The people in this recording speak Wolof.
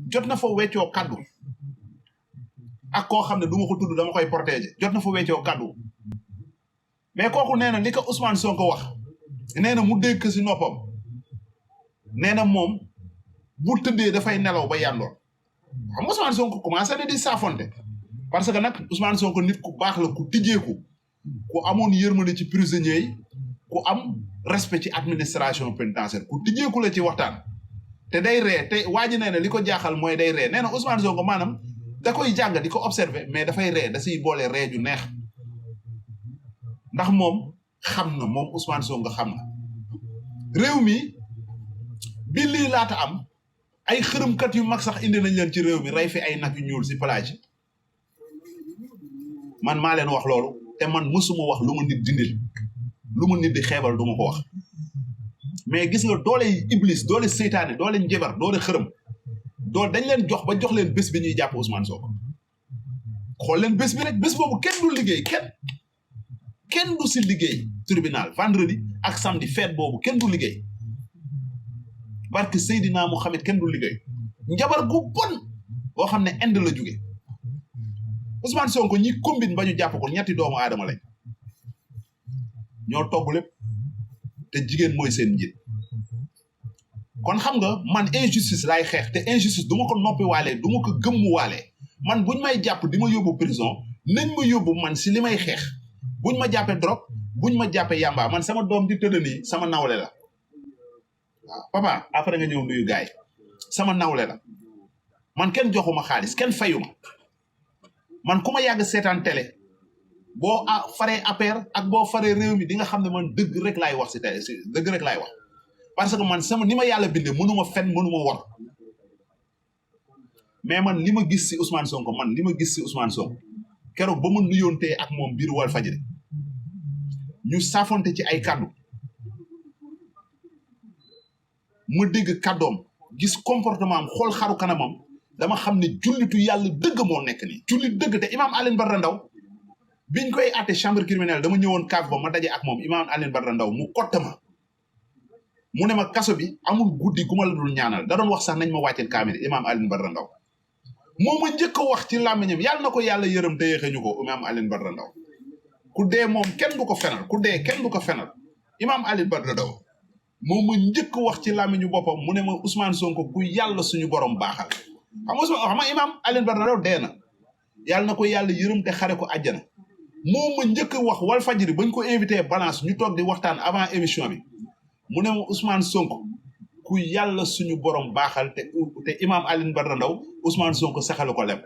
jot na fa weccoo kaddu ak koo xam ne du ma ko tudd dama koy protéger jot na fa weccoo kaddu mais kooku nee na li ko Ousmane Sonko wax nee na mu dégg si noppam nee na moom bu tëddee dafay nelaw ba yàndoon xam nga Ousmane Sonko commencé na di saafonte parce que nag Ousmane Sonko nit ku baax la ku tijjeeku ku amoon yërmande ci prisonniers yi ku am respect ci administration pénitentiaire ku tijjeeku la ci waxtaan te day ree te waa ji nee na li ko jaaxal mooy day ree nee na Ousmane Sonko maanaam da koy jàng di ko observer mais dafay ree da siy boole ree ju neex ndax moom xam na moom Ousmane Sonko xam na réew mi bi lii laata am ay xërëmkat yu mag sax indi nañ leen ci réew mi rey fi ay nag yu ñuul si plage man maa leen wax loolu te man mësuma wax lu ma nit dindil lu ma nit di xeebal du ma ko wax mais gis nga doole iblis doole seytaane doole njabar doole xërëm doole dañ leen jox ba jox leen bés bi ñuy jàpp Ousmane Sonko xool leen bés bi rek bés boobu kenn du liggéey kenn du si liggéey tribunal vendredi ak samedi fête boobu kenn du liggéey barke Seydina Mouhamed kenn du liggéey njabar gu bon boo xam ne Inde la jóge Ousmane Sonko ñi combine ba ñu jàpp ko ñetti doomu aadama lañ ñoo togg lépp te jigéen mooy seen njiit kon xam nga man injustice laay xeex te injustice du ma ko noppi waalee du ma ko gëmmu waalee man buñ may jàpp di ma yóbbu prison nañ ma yóbbu man si li may xeex buñ ma jàppee drogue buñ ma jàppee yamba man sama doom di tëdd nii sama nawle la waaw papa après nga ñëw nuyu gaay sama nawle la man kenn joxuma xaalis kenn fayuma man ku ma yàgg seetaan télé boo faree APR ak boo faree réew mi di nga xam ne man dëgg rek laay wax si télé si dëgg rek laay wax parce que man sama ni ma yàlla bindee mënuma fen mënuma war mais man li ma gis si Ousmane Sonko keroog ba ma nuyoontee ak moom biir Walfadjri ñu saafonte ci ay kaddu ma dégg kaddoom gis comportement am xool xaru kanamam dama xam ne jullitu yàlla dëgg moo nekk nii jullit dëgg te imam Alioune Badara Ndao biñ koy àtte chambre criminelle dama ñëwoon kaaf ba ma daje ak moom imam Alioune Badara Ndao mu kotte ma mu ne ma kaso bi amul guddi gu ma la dul ñaanal da doon wax sax nañ ma wàcceel kaamil imam Alioune Badara Ndao moo ma njëkk a wax ci làmmiñam yàlla na ko yàlla yërëm te yéexe ñu ko imam Alioune Badara Ndao ku dee moom kenn du ko fenal ku dee kenn du ko fenal imam Alioune Badara Ndao moo ma njëkk a wax ci làmmiñu boppam mu ne ma Ousmane Sonko ku yàlla suñu borom baaxal xam nga imam Alioune Badara Ndao dee na yàlla na ko yàlla yërëm te xare ko àjjana moo ma njëkk a wax Walfadjri bañ ko invité balance ñu toog di waxtaan avant émission bi mu ne ma Ousmane Sonko ku yàlla suñu borom baaxal te imam Alioune Badara Ndao Ousmane Sonko saxalu ko lem